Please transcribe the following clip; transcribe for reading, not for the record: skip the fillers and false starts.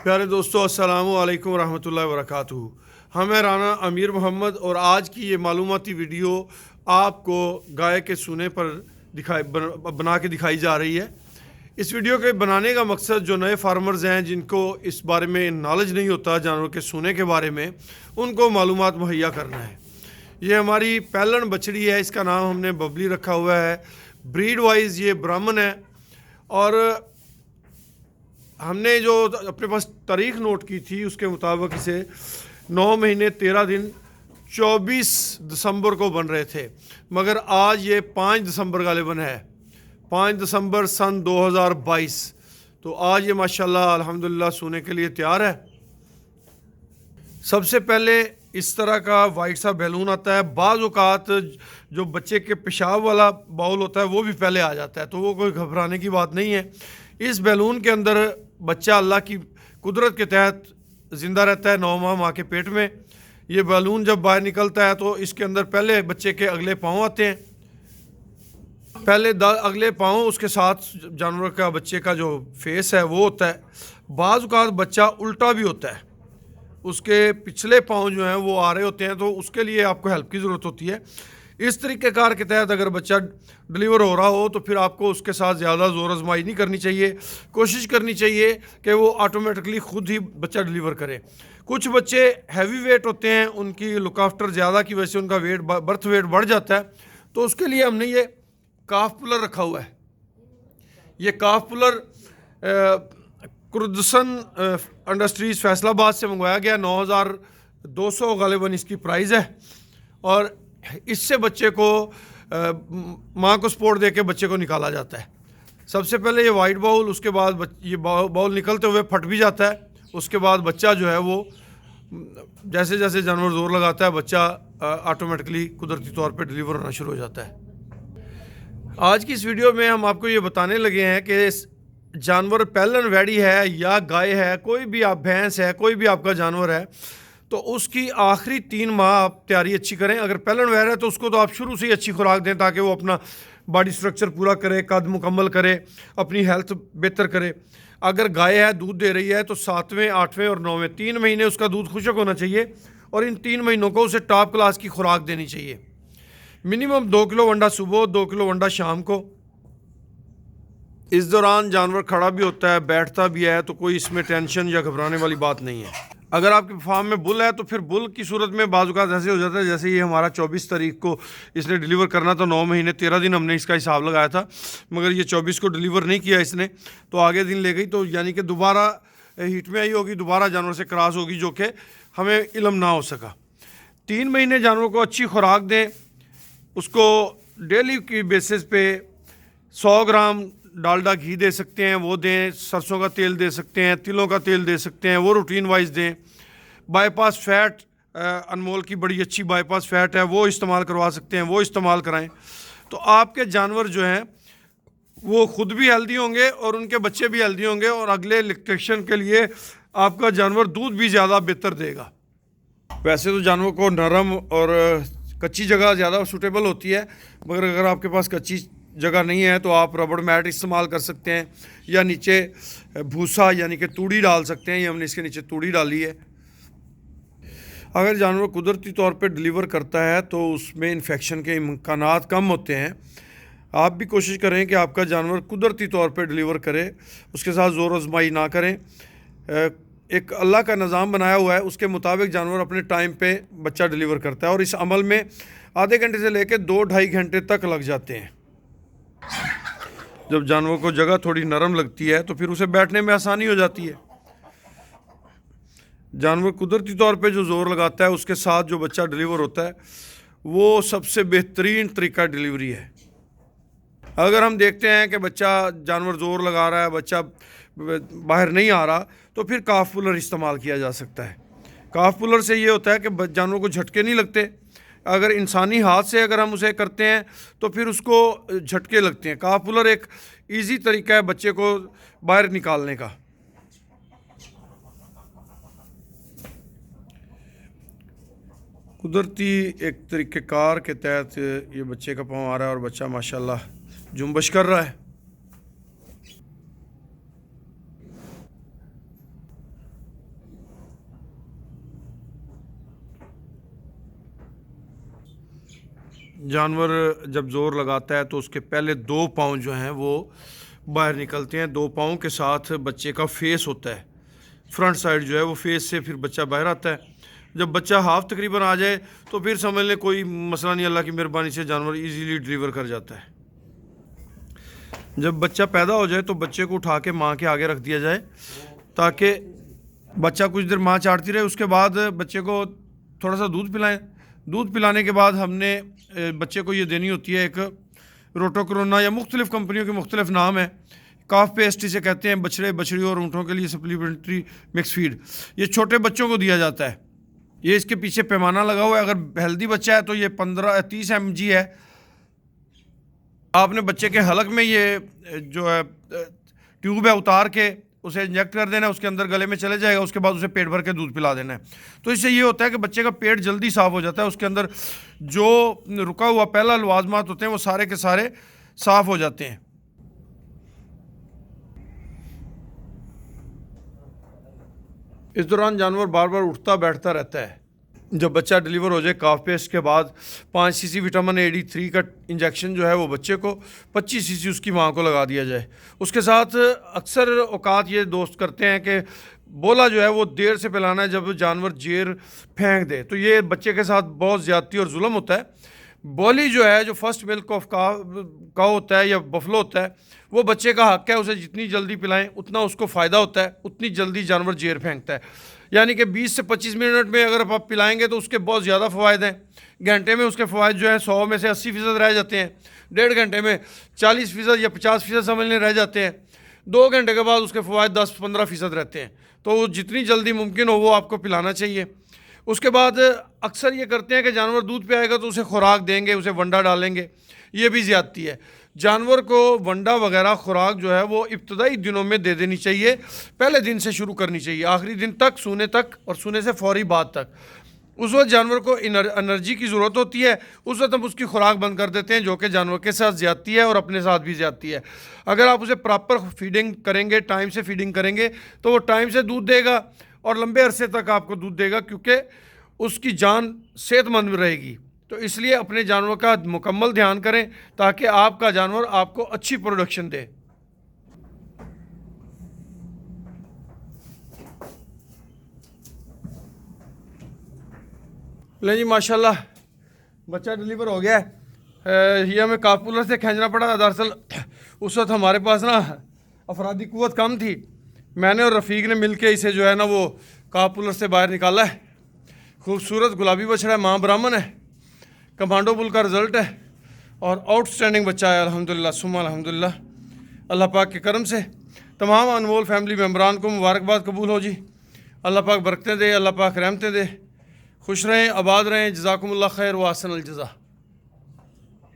प्यारे दोस्तों, अस्सलामु अलैकुम रहमतुल्लाहि व बरकातुहू। हम हैं राना अमीर मोहम्मद और आज की ये मालूमाती वीडियो आपको गाय के सूने पर बना के दिखाई जा रही है। इस वीडियो के बनाने का मकसद जो नए फार्मर्स हैं जिनको इस बारे में नॉलेज नहीं होता जानवरों के सूने के बारे में, उनको मालूमात मुहैया करना है। ये हमारी पैलन बछड़ी है, इसका नाम हमने बबली रखा हुआ है। ब्रीड वाइज ये ब्राह्मण है और हमने जो अपने पास तारीख नोट की थी उसके मुताबिक इसे 9 महीने 13 दिन 24 दिसंबर को बन रहे थे, मगर आज ये 5 दिसंबर गालिबन है, 5 दिसंबर सन 2022। तो आज ये माशाल्लाह अल्हम्दुलिल्लाह सोने के लिए तैयार है। सबसे पहले इस तरह का वाइट सा बैलून आता है। बाज़ औक़ात जो बच्चे के पेशाब वाला बाउल होता है वो भी पहले आ जाता है, तो वो कोई घबराने की बात नहीं है। इस बैलून के अंदर बच्चा अल्लाह की कुदरत के तहत ज़िंदा रहता है 9 माह माँ के पेट में। ये बैलून जब बाहर निकलता है तो इसके अंदर पहले बच्चे के अगले पाँव आते हैं, पहले अगले पाँव, उसके साथ जानवर का बच्चे का जो फेस है वो होता है। बाज़ औक़ात बच्चा उल्टा भी होता है, उसके पिछले पाँव जो हैं वो आ रहे होते हैं, तो उसके लिए आपको हेल्प की ज़रूरत होती है। इस तरीक़ेकार के तहत अगर बच्चा डिलीवर हो रहा हो तो फिर आपको उसके साथ ज़्यादा ज़ोर आजमाई नहीं करनी चाहिए। कोशिश करनी चाहिए कि वो ऑटोमेटिकली ख़ुद ही बच्चा डिलीवर करे। कुछ बच्चे हैवी वेट होते हैं, उनकी लुक आफ्टर ज़्यादा की वजह से उनका वेट बर्थ वेट बढ़ जाता है, तो उसके लिए हमने ये काफ पुलर रखा हुआ है। ये काफ पुलर कुर्दसन इंडस्ट्रीज़ फैसलाबाद से मंगवाया गया। 9200 गालिबन इसकी प्राइस है और इससे बच्चे को माँ को सपोर्ट दे के बच्चे को निकाला जाता है। सबसे पहले ये वाइट बाउल, उसके बाद ये बाउल निकलते हुए फट भी जाता है। उसके बाद बच्चा जो है वो जैसे जैसे जानवर जोर लगाता है बच्चा ऑटोमेटिकली कुदरती तौर पे डिलीवर होना शुरू हो जाता है। आज की इस वीडियो में हम आपको ये बताने लगे हैं कि जानवर पैलन वैड़ी है या गाय है, कोई भी आप भैंस है, कोई भी आपका जानवर है, तो उसकी आखिरी 3 माह आप तैयारी अच्छी करें। अगर पैलन वैर है तो उसको तो आप शुरू से ही अच्छी खुराक दें ताकि वो अपना बॉडी स्ट्रक्चर पूरा करे, कद मुकम्मल करे, अपनी हेल्थ बेहतर करे। अगर गाय है, दूध दे रही है, तो 7वें 8वें और 9वें 3 महीने उसका दूध खुशक होना चाहिए और इन 3 महीनों को उसे टॉप क्लास की खुराक देनी चाहिए। मिनिमम 2 किलो वंडा सुबह, 2 किलो वंडा शाम को। इस दौरान जानवर खड़ा भी होता है, बैठता भी है, तो कोई इसमें टेंशन या घबराने वाली बात नहीं है। अगर आपके फार्म में बुल है तो फिर बुल की सूरत में बाज़-औक़ात ऐसे हो जाता है, जैसे ये हमारा 24 तारीख को इसने डिलीवर करना था, 9 महीने 13 दिन हमने इसका हिसाब लगाया था, मगर ये 24 को डिलीवर नहीं किया इसने, तो आगे दिन ले गई, तो यानी कि दोबारा हीट में आई होगी, दोबारा जानवर से क्रॉस होगी, जो कि हमें इल्म ना हो सका। 3 महीने जानवर को अच्छी खुराक दें, उसको डेली की बेसिस पे 100 ग्राम डालडा घी दे सकते हैं वो दें, सरसों का तेल दे सकते हैं, तिलों का तेल दे सकते हैं, वो रूटीन वाइज दें। बाईपास फ़ैट, अनमोल की बड़ी अच्छी बाईपास फ़ैट है, वो इस्तेमाल करवा सकते हैं, वो इस्तेमाल कराएं। तो आपके जानवर जो हैं वो ख़ुद भी हेल्दी होंगे और उनके बच्चे भी हेल्दी होंगे और अगले लैक्टेशन के लिए आपका जानवर दूध भी ज़्यादा बेहतर देगा। वैसे तो जानवर को नरम और कच्ची जगह ज़्यादा सूटेबल होती है, मगर अगर आपके पास कच्ची जगह नहीं है तो आप रबड़ मैट इस्तेमाल कर सकते हैं या नीचे भूसा यानी कि तूड़ी डाल सकते हैं। ये हमने इसके नीचे तूड़ी डाली है। अगर जानवर कुदरती तौर पे डिलीवर करता है तो उसमें इन्फेक्शन के इम्कानात कम होते हैं। आप भी कोशिश करें कि आपका जानवर कुदरती तौर पे डिलीवर करे, उसके साथ ज़ोर आजमाई ना करें। एक अल्लाह का निज़ाम बनाया हुआ है, उसके मुताबिक जानवर अपने टाइम पे बच्चा डिलीवर करता है और इस अमल में आधे घंटे से लेकर 2-2.5 घंटे तक लग जाते हैं। जब जानवर को जगह थोड़ी नरम लगती है तो फिर उसे बैठने में आसानी हो जाती है। जानवर कुदरती तौर पे जो ज़ोर लगाता है उसके साथ जो बच्चा डिलीवर होता है वो सबसे बेहतरीन तरीका डिलीवरी है। अगर हम देखते हैं कि बच्चा जानवर ज़ोर लगा रहा है, बच्चा बाहर नहीं आ रहा, तो फिर काफ पुलर इस्तेमाल किया जा सकता है। काफ पुलर से ये होता है कि जानवर को झटके नहीं लगते। अगर इंसानी हाथ से अगर हम उसे करते हैं तो फिर उसको झटके लगते हैं। काफ पुलर एक इजी तरीका है बच्चे को बाहर निकालने का। कुदरती एक तरीक़ेकार के तहत ये बच्चे का पाँव आ रहा है और बच्चा माशाल्लाह जुम्बश कर रहा है। जानवर जब ज़ोर लगाता है तो उसके पहले 2 पाँव जो हैं वो बाहर निकलते हैं। 2 पाँव के साथ बच्चे का फेस होता है, फ्रंट साइड जो है वो फेस से फिर बच्चा बाहर आता है। जब बच्चा हाफ तकरीबन आ जाए तो फिर समझ लें कोई मसला नहीं, अल्लाह की मेहरबानी से जानवर इजीली डिलीवर कर जाता है। जब बच्चा पैदा हो जाए तो बच्चे को उठा के माँ के आगे रख दिया जाए ताकि बच्चा कुछ देर माँ चाटती रहे। उसके बाद बच्चे को थोड़ा सा दूध पिलाएं। दूध पिलाने के बाद हमने बच्चे को ये देनी होती है एक रोटोक्रोना, या मुख्तलिफ़ कंपनियों के मुख्तलिफ नाम है। काफ पेस्ट इसे कहते हैं, बछड़े बछड़ी और ऊँटों के लिए सप्लीमेंट्री मिक्स फीड। ये छोटे बच्चों को दिया जाता है। ये इसके पीछे पैमाना लगा हुआ है। अगर हेल्दी बच्चा है तो ये 15-30 mg है। आपने बच्चे के हलक में ये जो है ट्यूब है उतार के उसे इंजेक्ट कर देना है, उसके अंदर गले में चले जाएगा। उसके बाद उसे पेट भर के दूध पिला देना है। तो इससे ये होता है कि बच्चे का पेट जल्दी साफ़ हो जाता है। उसके अंदर जो रुका हुआ पहला लवाजमात होते हैं वो सारे के सारे साफ़ हो जाते हैं। इस दौरान जानवर बार बार उठता बैठता रहता है। जब बच्चा डिलीवर हो जाए काफ पेस्ट के बाद 5 cc विटामिन AD3 का इंजेक्शन जो है वो बच्चे को 25 cc उसकी माँ को लगा दिया जाए। उसके साथ अक्सर औकात ये दोस्त करते हैं कि बोला जो है वो देर से पिलाना है, जब जानवर जेर फेंक दे। तो ये बच्चे के साथ बहुत ज़्यादती और जुल्म होता है। बॉली जो है, जो फर्स्ट मिल्क ऑफ का होता है या बफलो होता है, वो बच्चे का हक है। उसे जितनी जल्दी पिलाएं उतना उसको फ़ायदा होता है, उतनी जल्दी जानवर जेर फेंकता है। यानी कि 20 से 25 मिनट में अगर आप पिलाएंगे तो उसके बहुत ज़्यादा फ़वाद हैं। घंटे में उसके फ़वाद जो है 100 में से 80% रह जाते हैं। 1.5 घंटे में 40% या 50% समझ लें रह जाते हैं। 2 घंटे के बाद उसके फ़वाद 10-15% रहते हैं। तो जितनी जल्दी मुमकिन हो वो आपको पिलाना चाहिए। उसके बाद अक्सर ये करते हैं कि जानवर दूध पे आएगा तो उसे खुराक देंगे, उसे वंडा डालेंगे। ये भी ज़्यादती है। जानवर को वंडा वगैरह खुराक जो है वो इब्तदाई दिनों में दे देनी चाहिए। पहले दिन से शुरू करनी चाहिए, आखिरी दिन तक, सोने तक, और सोने से फ़ौरी बाद तक। उस वक्त जानवर को एनर्जी की ज़रूरत होती है। उस वक्त हम उसकी खुराक बंद कर देते हैं, जो कि जानवर के साथ ज़्यादती है और अपने साथ भी ज़्यादती है। अगर आप उसे प्रॉपर फीडिंग करेंगे, टाइम से फीडिंग करेंगे, तो वो टाइम से दूध देगा और लंबे अरसे तक आपको दूध देगा, क्योंकि उसकी जान सेहतमंद रहेगी। तो इसलिए अपने जानवर का मुकम्मल ध्यान करें ताकि आपका जानवर आपको अच्छी प्रोडक्शन दे। ले जी माशाल्लाह बच्चा डिलीवर हो गया है। ये हमें काफूलर से खींचना पड़ा था। दरअसल उस वक्त हमारे पास ना अफरादी कुव्वत कम थी। मैंने और रफ़ीक ने मिल के इसे जो है ना वो काफूलर से बाहर निकाला है। खूबसूरत गुलाबी बछड़ा है, माँ ब्राह्मण है, कमांडो बुल का रिज़ल्ट है और आउटस्टैंडिंग बच्चा है। अल्हम्दुलिल्लाह सुम्मा अल्हम्दुलिल्लाह। अल्लाह पाक के करम से तमाम अनमोल फैमिली मेम्बरान को मुबारकबाद कबूल हो जी। अल्लाह पाक बरकतें दे, अल्लाह पाक रहमतें दे। खुश रहें, आबाद रहें। जज़ाकुमुल्लाह खैर व अहसनल जज़ा।